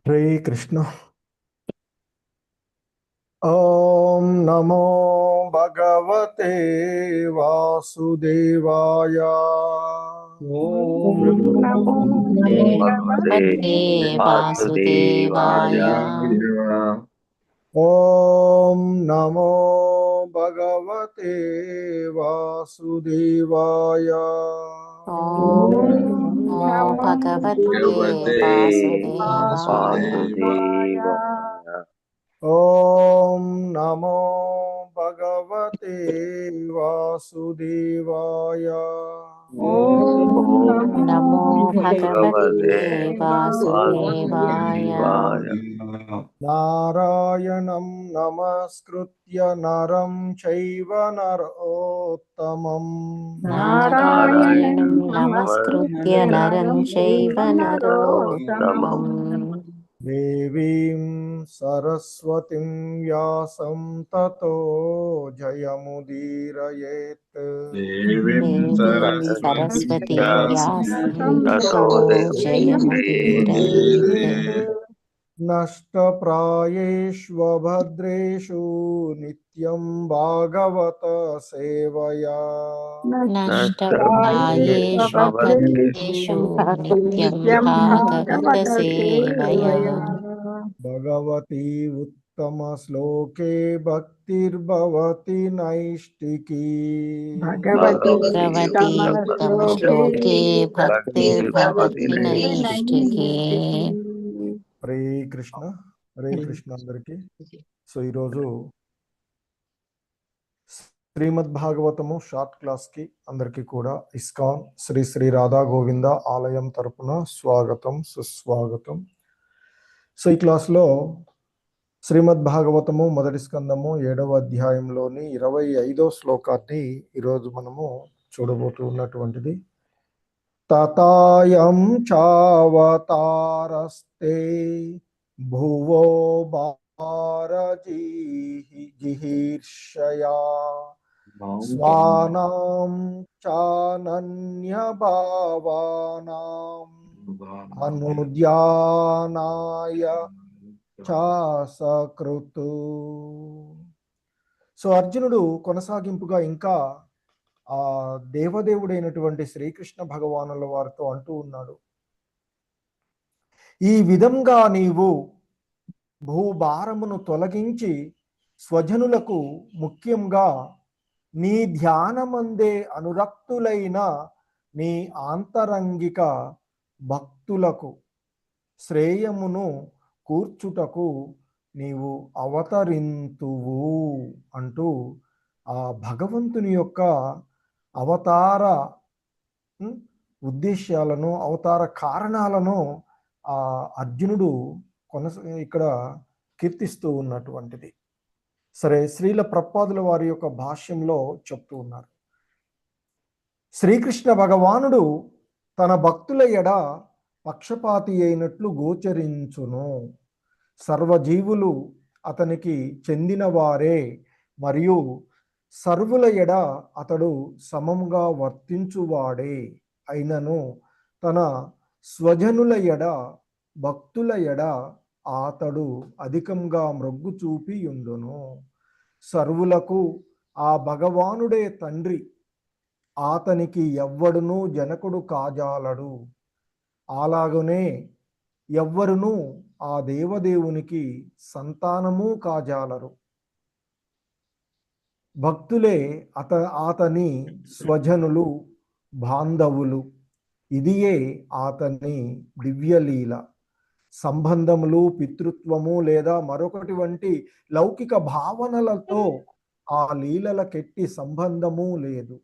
हरे कृष्ण। ओम नमो भगवते वासुदेवाय। ओम नमो भगवते वासुदेवाय। ओम नमो भगवते वासुदेवाय। ओम नमो भगवते वासुदेवाय। ओम नमो भगवते वासुदेवाय। ओम नमो भगवते वासुदेवाय। वासुदेवाय। नारायणं नमस्कृत्य नरं चैव नरोत्तमम्। नारायणं नमस्कृत्य नरं चैव नरोत्तमम्। देवीं सरस्वतीं व्यासं ततो जयमुदीरयेत्। देवीं सरस्वतीं व्यासं ततो जयमुदीरयेत्। नष्टप्रायेष्वभद्रेषु नित्यं भागवत सेवया। नष्टप्रायेषु भद्रेषु नित्यं भागवतसेवया। भगवती उत्तमश्लोके भक्तिर्भवति नैष्टिकी। भगवती उत्तमश्लोके भक्तिर्भवति नैष्ठिके। హరే కృష్ణ. హరే కృష్ణ అందరికి. సో ఈరోజు శ్రీమద్ భాగవతము షార్ట్ క్లాస్కి అందరికీ కూడా ఇస్కాన్ శ్రీ శ్రీ రాధా గోవింద ఆలయం తరపున స్వాగతం సుస్వాగతం. సో ఈ క్లాస్లో శ్రీమద్ భాగవతము మొదటి స్కందము 7వ అధ్యాయంలోని 25వ శ్లోకాన్ని ఈరోజు మనము చూడబోతున్నటువంటిది. తతాయం చావతారస్తే భువో భారజిహీర్షయా స్వానాం చానన్య భావానాం అనుద్యానాయ చాసకృతు. సో అర్జునుడు కొనసాగింపుగా ఇంకా ఆ దేవదేవుడైనటువంటి శ్రీకృష్ణ భగవానుల వారితో అంటూ ఉన్నాడు, ఈ విధంగా నీవు భూభారమును తొలగించి స్వజనులకు, ముఖ్యంగా నీ ధ్యానమందే అనురక్తులైన నీ ఆంతరంగిక భక్తులకు శ్రేయమును కూర్చుటకు నీవు అవతరింతువు అంటూ ఆ భగవంతుని యొక్క అవతార ఉద్దేశ్యాలను, అవతార కారణాలను ఆ అర్జునుడు ఇక్కడ కీర్తిస్తూ ఉన్నటువంటిది. సరే, శ్రీల ప్రభుపాదుల వారి యొక్క భాష్యంలో చెప్తూ ఉన్నారు, శ్రీకృష్ణ భగవానుడు తన భక్తుల ఎడ పక్షపాతి అయినట్లు గోచరించును. సర్వజీవులు అతనికి చెందిన వారే మరియు సర్వుల ఎడ అతడు సమముగా వర్తించువాడే అయినను తన స్వజనుల ఎడ, భక్తుల ఎడ అతడు అధికంగా మ్రొగ్గు చూపి ఉండును. సర్వులకు ఆ భగవానుడే తండ్రి, అతనికి ఎవ్వడునూ జనకుడు కాజాలడు. అలాగనే ఎవ్వరునూ ఆ దేవదేవునికి సంతానము కాజాలరు. భక్తులే అతని స్వజనులు, బాంధవులు. ఇదియే అతని దివ్యలీల. సంబంధములు, పితృత్వము లేదా మరొకటి వంటి లౌకిక భావనలతో ఆ లీలలకెట్టి సంబంధము లేదు.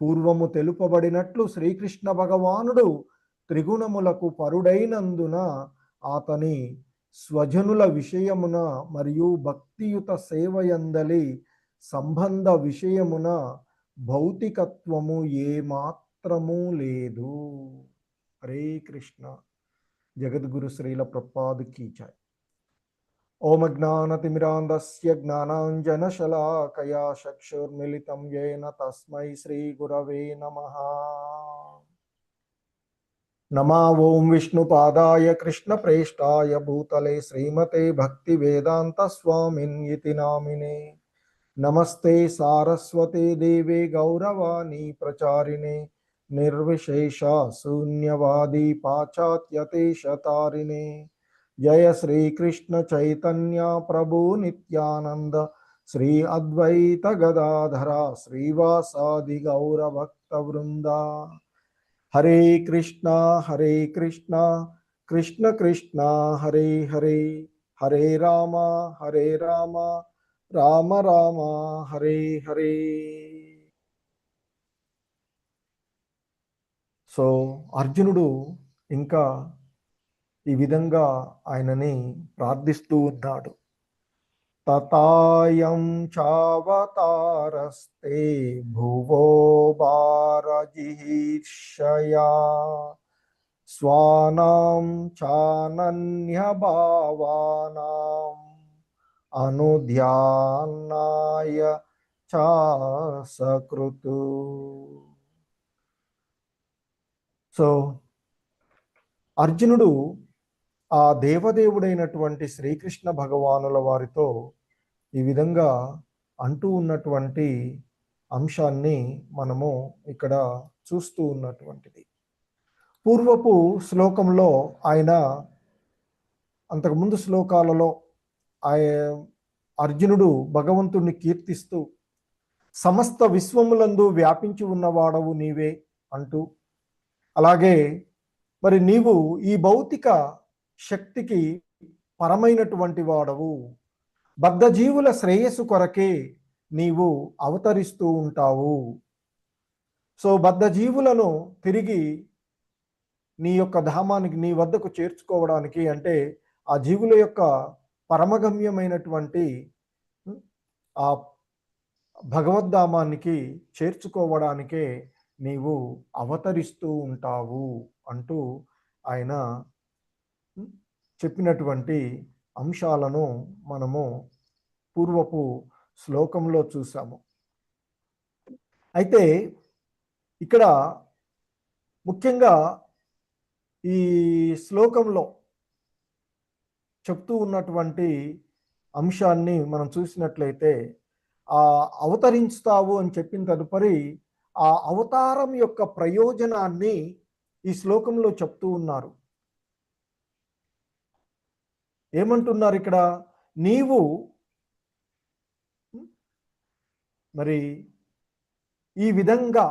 పూర్వము తెలుపబడినట్లు శ్రీకృష్ణ భగవానుడు త్రిగుణములకు పరుడైనందున అతని స్వజనుల విషయమున మరియు భక్తియుత సేవయందలి సంబంధ విషయమున భౌతికత్వము ఏమాత్రము లేదు. హరే కృష్ణ. జగద్గురు శ్రీల ప్రభుపాద్ కీ జై. ఓం జ్ఞానతిమిరాంధస్య జ్ఞానాంజనశలాకయా చక్షుర్మిలితం యేన తస్మై శ్రీ గురవే నమః. नमा ओं विष्णुपादाय कृष्णप्रेष्ठाय भूतले श्रीमते भक्तिवेदांत स्वामिन्यति नामिने नमस्ते सारस्वते देवे गौरवाणी प्रचारिणे निर्विशेष शून्यवादी पाश्चात्यदेशतारिणे जय श्री कृष्ण चैतन्य प्रभु नित्यानंद श्री अद्वैत गदाधरा श्रीवासादि गौर भक्त वृंदा हरे कृष्णा कृष्ण कृष्णा हरे हरे हरे राम రామ రామ హరే హరే. సో అర్జునుడు ఇంకా ఈ విధంగా ఆయనని ప్రార్థిస్తూ ఉన్నాడు. తతాయం చావతారస్తే భువో భారజిహీర్షయా స్వానాం చానన్య భావానాం అనుధ్యానాయ చాసకృతు. సో అర్జునుడు ఆ దేవదేవుడైనటువంటి శ్రీకృష్ణ భగవానుల వారితో ఈ విధంగా అంటూ ఉన్నటువంటి అంశాన్ని మనము ఇక్కడ చూస్తూ ఉన్నటువంటిది. పూర్వపు శ్లోకంలో ఆయన అంతకుముందు శ్లోకాలలో అర్జునుడు భగవంతుణ్ణి కీర్తిస్తూ సమస్త విశ్వములందు వ్యాపించి ఉన్నవాడవు నీవే అంటూ, అలాగే మరి నీవు ఈ భౌతిక శక్తికి పరమైనటువంటి వాడవు, బద్ధజీవుల శ్రేయస్సు కొరకే నీవు అవతరిస్తూ ఉంటావు. సో బద్ధజీవులను తిరిగి నీ యొక్క ధామానికి నీ వద్దకు చేర్చుకోవడానికి, అంటే ఆ జీవుల యొక్క పరమగమ్యమైనటువంటి ఆ భగవద్ధామానికి చేర్చుకోవడానికే నీవు అవతరిస్తూ ఉంటావు అంటూ ఆయన చెప్పినటువంటి అంశాలను మనము పూర్వపు శ్లోకంలో చూసాము. అయితే ఇక్కడ ముఖ్యంగా ఈ శ్లోకంలో చెప్తూ ఉన్నటువంటి అంశాన్ని మనం చూసినట్లయితే, ఆ అవతరించుతావు అని చెప్పిన తదుపరి ఆ అవతారం యొక్క ప్రయోజనాన్ని ఈ శ్లోకంలో చెప్తూ ఉన్నారు. ఏమంటున్నారు ఇక్కడ? నీవు మరి ఈ విధంగా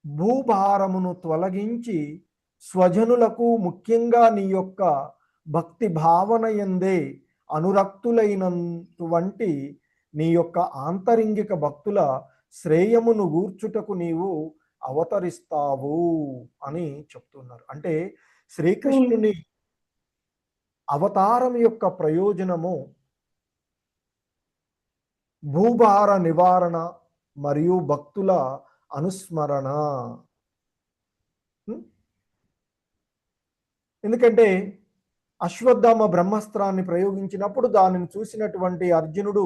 భూభారమును తొలగించి స్వజనులకు, ముఖ్యంగా నీ యొక్క భక్తి భావన యందే అనురక్తులైనటువంటి నీ యొక్క ఆంతరింగిక భక్తుల శ్రేయమును గూర్చుటకు నీవు అవతరిస్తావు అని చెప్తున్నారు. అంటే శ్రీకృష్ణుని అవతారం యొక్క ప్రయోజనము భూభార నివారణ మరియు భక్తుల అనుస్మరణ. ఎందుకంటే అశ్వత్థామ బ్రహ్మాస్త్రాన్ని ప్రయోగించినప్పుడు దానిని చూసినటువంటి అర్జునుడు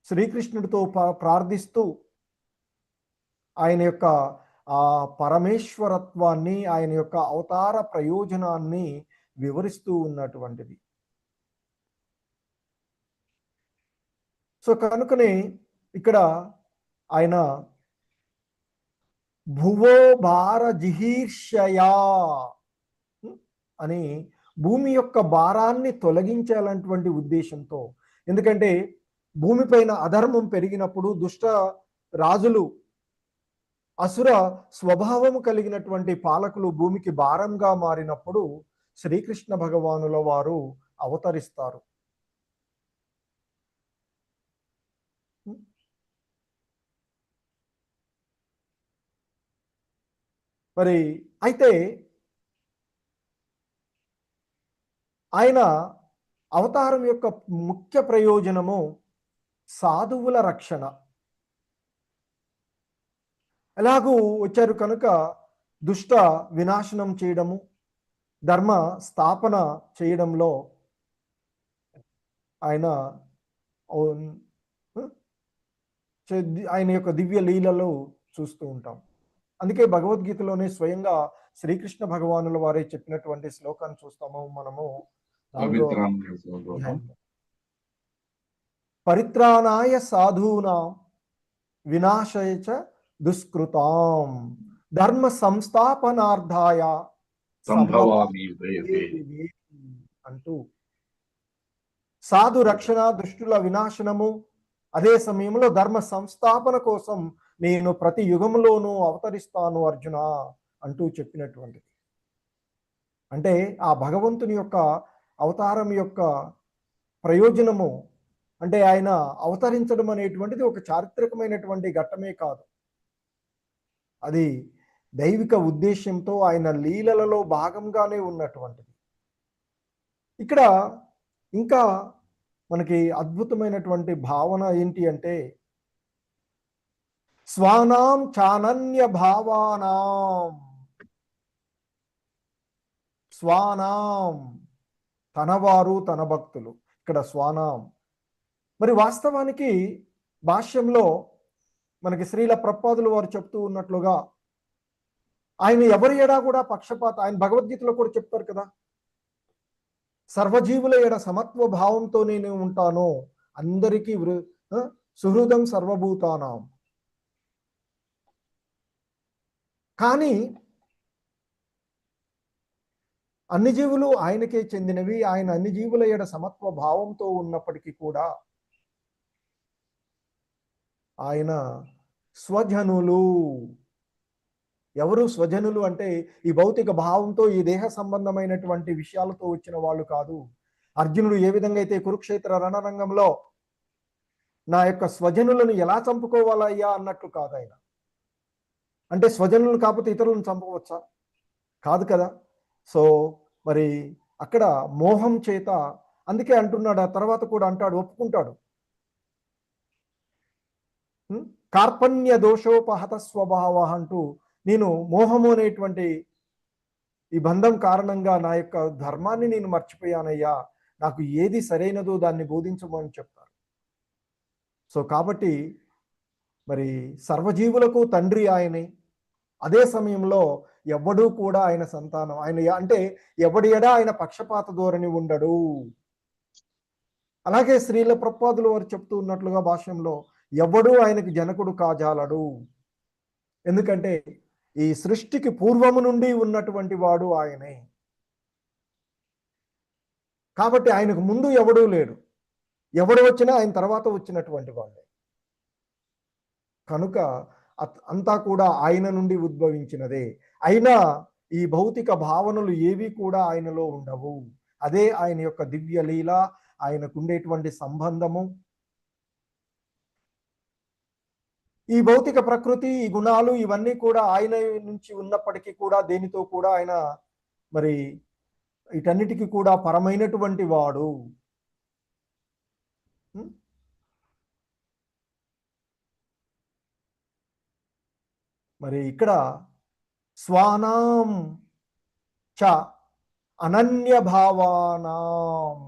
శ్రీకృష్ణుడితో ప్రార్థిస్తూ ఆయన యొక్క ఆ పరమేశ్వరత్వాన్ని, ఆయన యొక్క అవతార ప్రయోజనాన్ని వివరిస్తూ ఉన్నటువంటిది. సో కనుకనే ఇక్కడ ఆయన భువో భార జిహీర్షయా అని భూమి యొక్క భారాన్ని తొలగించాలన్నటువంటి ఉద్దేశంతో. ఎందుకంటే భూమిపైన అధర్మం పెరిగినప్పుడు, దుష్ట రాజులు, అసుర స్వభావము కలిగినటువంటి పాలకులు భూమికి భారంగా మారినప్పుడు శ్రీకృష్ణ భగవానుల వారు అవతరిస్తారు. మరి అయితే ఆయన అవతారం యొక్క ముఖ్య ప్రయోజనము సాధువుల రక్షణ. ఎలాగూ వచ్చారు కనుక దుష్ట వినాశనం చేయడము, ధర్మ స్థాపన చేయడంలో ఆయన ఆయన యొక్క దివ్య లీలలో చూస్తూ ఉంటాం. అందుకే భగవద్గీతలోనే స్వయంగా శ్రీకృష్ణ భగవానుల వారే చెప్పినటువంటి శ్లోకాన్ని చూస్తాము మనము. పరిత్రాణాయ సాధూనాం వినాశాయ చ దుష్కృతాం ధర్మ సంస్థాపనార్థాయ సంభవామి అంటూ సాధు రక్షణ, దుష్టుల వినాశనము, అదే సమయంలో ధర్మ సంస్థాపన కోసం నేను ప్రతి యుగంలోనూ అవతరిస్తాను అర్జున అంటూ చెప్పినటువంటిది. అంటే ఆ భగవంతుని యొక్క అవతారం యొక్క ప్రయోజనము అంటే ఆయన అవతరించడం అనేటువంటిది ఒక చారిత్రకమైనటువంటి ఘట్టమే కాదు, అది దైవిక ఉద్దేశ్యంతో ఆయన లీలలలో భాగంగానే ఉన్నటువంటిది. ఇక్కడ ఇంకా మనకి అద్భుతమైనటువంటి భావన ఏంటి అంటే స్వానాం చానన్య భావానాం. స్వానాం తనవారు, తన భక్తులు. ఇక్కడ స్వానాం మరి వాస్తవానికి భాష్యంలో మనకి శ్రీల ప్రభుపాదులు వారు చెప్తూ ఉన్నట్లుగా ఆయన ఎవరి ఎడా కూడా పక్షపాత, ఆయన భగవద్గీతలో కూడా చెప్తారు కదా, సర్వజీవుల ఎడ సమత్వ భావంతో నేను ఉంటాను, అందరికీ సుహృదం సర్వభూతానాం. కానీ అన్ని జీవులు ఆయనకే చెందినవి. ఆయన అన్ని జీవుల ఎడ సమత్వ భావంతో ఉన్నప్పటికీ కూడా ఆయన స్వజనులు. ఎవరు స్వజనులు అంటే ఈ భౌతిక భావంతో, ఈ దేహ సంబంధమైనటువంటి విషయాలతో వచ్చిన వాళ్ళు కాదు. అర్జునుడు ఏ విధంగా అయితే కురుక్షేత్ర రణరంగంలో నా యొక్క స్వజనులను ఎలా చంపుకోవాలయ్యా అన్నట్లు కాదు ఆయన. అంటే స్వజనులు కాకపోతే ఇతరులను చంపవచ్చా? కాదు కదా. సో మరి అక్కడ మోహం చేత, అందుకే అంటున్నాడు, ఆ తర్వాత కూడా అంటాడు, ఒప్పుకుంటాడు, కార్పణ్య దోషోపహత స్వభావ అంటూ, నేను మోహము అనేటువంటి ఈ బంధం కారణంగా నా యొక్క ధర్మాన్ని నేను మర్చిపోయానయ్యా, నాకు ఏది సరైనదో దాన్ని బోధించమని చెప్తారు. సో కాబట్టి మరి సర్వజీవులకు తండ్రి ఆయనే, అదే సమయంలో ఎవడూ కూడా ఆయన సంతానం. ఆయన అంటే ఎవడి ఎడా ఆయన పక్షపాత ధోరణి ఉండడు. అలాగే శ్రీల ప్రభుపాదులు వారు చెప్తూ ఉన్నట్లుగా భాష్యంలో ఎవడూ ఆయనకి జనకుడు కాజాలడు. ఎందుకంటే ఈ సృష్టికి పూర్వము నుండి ఉన్నటువంటి వాడు ఆయనే. కాబట్టి ఆయనకు ముందు ఎవడూ లేడు, ఎవడు వచ్చినా ఆయన తర్వాత వచ్చినటువంటి వాడే. కనుక అంతా కూడా ఆయన నుండి ఉద్భవించినదే. అయినా ఈ భౌతిక భావనలు ఏవి కూడా ఆయనలో ఉండవు. అదే ఆయన యొక్క దివ్య లీల, ఆయనకు ఉండేటువంటి సంబంధము. ఈ భౌతిక ప్రకృతి, ఈ గుణాలు ఇవన్నీ కూడా ఆయన నుంచి ఉన్నప్పటికీ కూడా దేనితో కూడా ఆయన మరి వీటన్నిటికీ కూడా పరమైనటువంటి వాడు. మరి ఇక్కడ స్వానాం చ అనన్య భావానాం,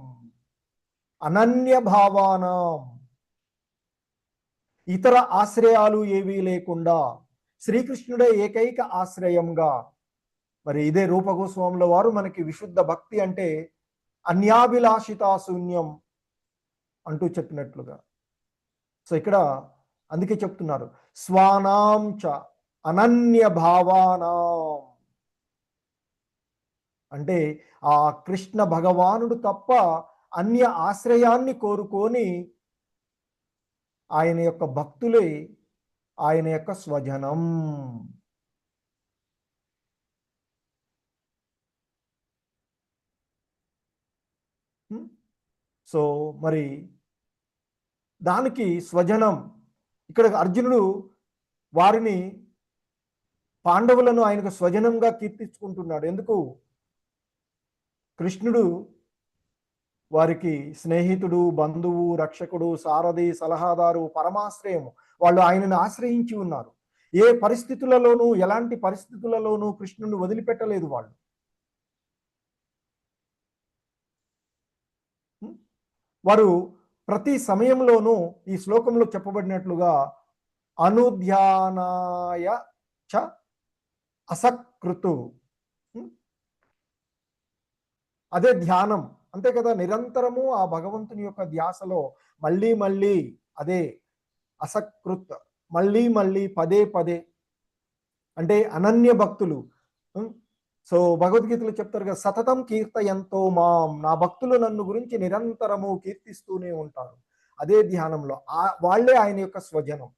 అనన్య భావానాం, ఇతర ఆశ్రయాలు ఏవీ లేకుండా శ్రీకృష్ణుడే ఏకైక ఆశ్రయంగా. మరి ఇదే రూపగోస్వాముల వారు మనకి విశుద్ధ భక్తి అంటే అన్యాభిలాషితా శూన్యం అంటూ చెప్పినట్లుగా. సో ఇక్కడ అందుకే చెప్తున్నారు స్వానాం చ అనన్య భావానాం. అంటే ఆ కృష్ణ భగవానుడు తప్ప అన్య ఆశ్రయాన్ని కోరుకొని ఆయన యొక్క భక్తులే ఆయన యొక్క స్వజనం. సో మరి దానికి స్వజనం ఇక్కడ అర్జునుడు వారిని, పాండవులను ఆయనకు స్వజనంగా కీర్తించుకుంటున్నాడు. ఎందుకు? కృష్ణుడు వారికి స్నేహితుడు, బంధువు, రక్షకుడు, సారథి, సలహాదారు, పరమాశ్రయము. వాళ్ళు ఆయనను ఆశ్రయించి ఉన్నారు. ఏ పరిస్థితులలోనూ, ఎలాంటి పరిస్థితులలోనూ కృష్ణుని వదిలిపెట్టలేదు వాళ్ళు. వారు ప్రతి సమయంలోనూ ఈ శ్లోకంలో చెప్పబడినట్లుగా అనుధ్యానాయ చ అసకృతు. అదే ధ్యానం, అంతే కదా. నిరంతరము ఆ భగవంతుని యొక్క ధ్యాసలో మళ్ళీ మళ్ళీ అదే అసకృత్, మళ్ళీ మళ్ళీ పదే పదే, అంటే అనన్య భక్తులు. సో భగవద్గీతలో చెప్తారు కదా, సతతం కీర్తయంతో మాం, నా భక్తులు నన్ను గురించి నిరంతరము కీర్తిస్తూనే ఉంటారు. అదే ధ్యానంలో వాళ్ళే ఆయన యొక్క స్వజనం.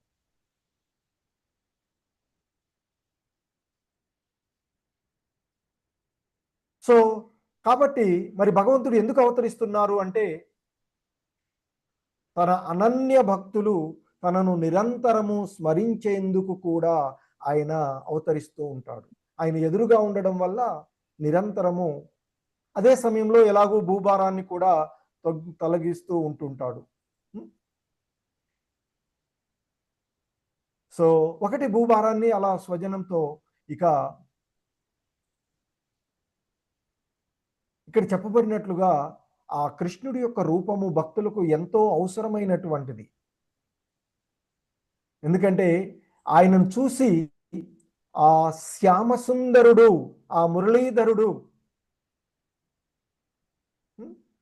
సో కాబట్టి మరి భగవంతుడు ఎందుకు అవతరిస్తున్నారు అంటే, తన అనన్య భక్తులు తనను నిరంతరము స్మరించేందుకు కూడా ఆయన అవతరిస్తూ ఉంటాడు. ఆయన ఎదురుగా ఉండడం వల్ల నిరంతరము, అదే సమయంలో ఎలాగో భూభారాన్ని కూడా తొలగిస్తూ ఉంటుంటాడు. సో ఒకటి భూభారాన్ని అలా స్వజనంతో, ఇక ఇక్కడ చెప్పబడినట్లుగా ఆ కృష్ణుడి యొక్క రూపము భక్తులకు ఎంతో అవసరమైనటువంటిది. ఎందుకంటే ఆయనను చూసి ఆ శ్యామసుందరుడు, ఆ మురళీధరుడు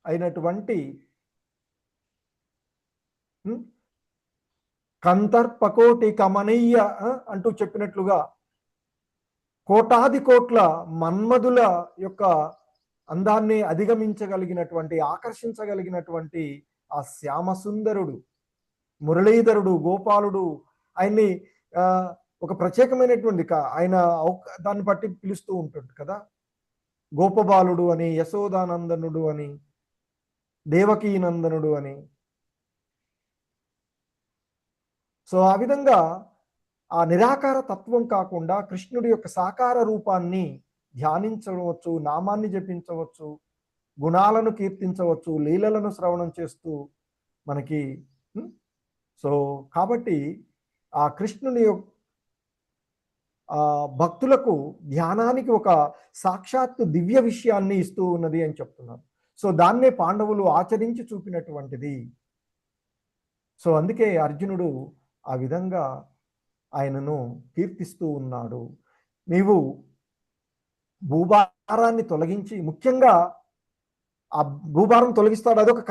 అయినటువంటి కంతర్పకోటి కమనీయ అంటూ చెప్పినట్లుగా కోటాది కోట్ల మన్మధుల యొక్క అందాన్ని అధిగమించగలిగినటువంటి, ఆకర్షించగలిగినటువంటి ఆ శ్యామసుందరుడు, మురళీధరుడు, గోపాలుడు, ఆయన్ని ఒక ప్రత్యేకమైనటువంటి ఆయన దాన్ని బట్టి పిలుస్తూ ఉంటుంది కదా, గోపబాలుడు అని, యశోదానందనుడు అని, దేవకీనందనుడు అని. సో ఆ విధంగా ఆ నిరాకార తత్వం కాకుండా కృష్ణుడి యొక్క సాకార రూపాన్ని ధ్యానించవచ్చు, నామాన్ని జపించవచ్చు, గుణాలను కీర్తించవచ్చు, లీలలను శ్రవణం చేస్తూ మనకి. సో కాబట్టి ఆ కృష్ణుని భక్తులకు ధ్యానానికి ఒక సాక్షాత్తు దివ్య విషయాన్ని ఇస్తూ ఉన్నది అని చెప్తున్నారు. సో దాన్నే పాండవులు ఆచరించి చూపినటువంటిది. సో అందుకే అర్జునుడు ఆ విధంగా ఆయనను కీర్తిస్తూ ఉన్నాడు. నీవు భూభారాన్ని తొలగించి, ముఖ్యంగా ఆ భూభారం తొలగిస్తాడు, అదొక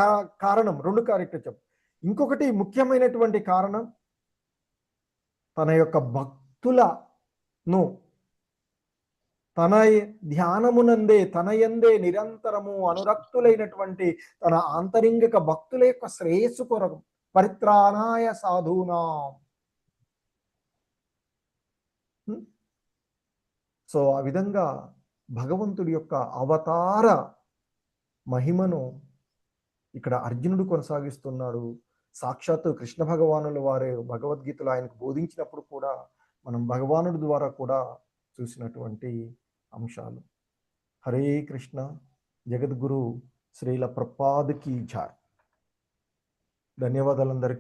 కారణం. రెండు క్యారెక్టర్ చెప్పు. ఇంకొకటి ముఖ్యమైనటువంటి కారణం, తన యొక్క భక్తులను తన ధ్యానమునందే, తన యందే నిరంతరము అనురక్తులైనటువంటి తన ఆంతరింగిక భక్తుల యొక్క శ్రేయస్సు కొరకు, పరిత్రాణాయ సాధూనాం. సో ఆ విధంగా భగవంతుడి యొక్క అవతార మహిమను ఇక్కడ అర్జునుడు కొనసాగిస్తున్నాడు. సాక్షాత్తు కృష్ణ భగవానుల వారే భగవద్గీతలో ఆయనకు బోధించినప్పుడు కూడా మనం భగవానుడి ద్వారా కూడా చూసినటువంటి అంశాలు. హరే కృష్ణ. జగద్గురు శ్రీల ప్రభుపాద్ కీ జై. ధన్యవాదాలందరికీ.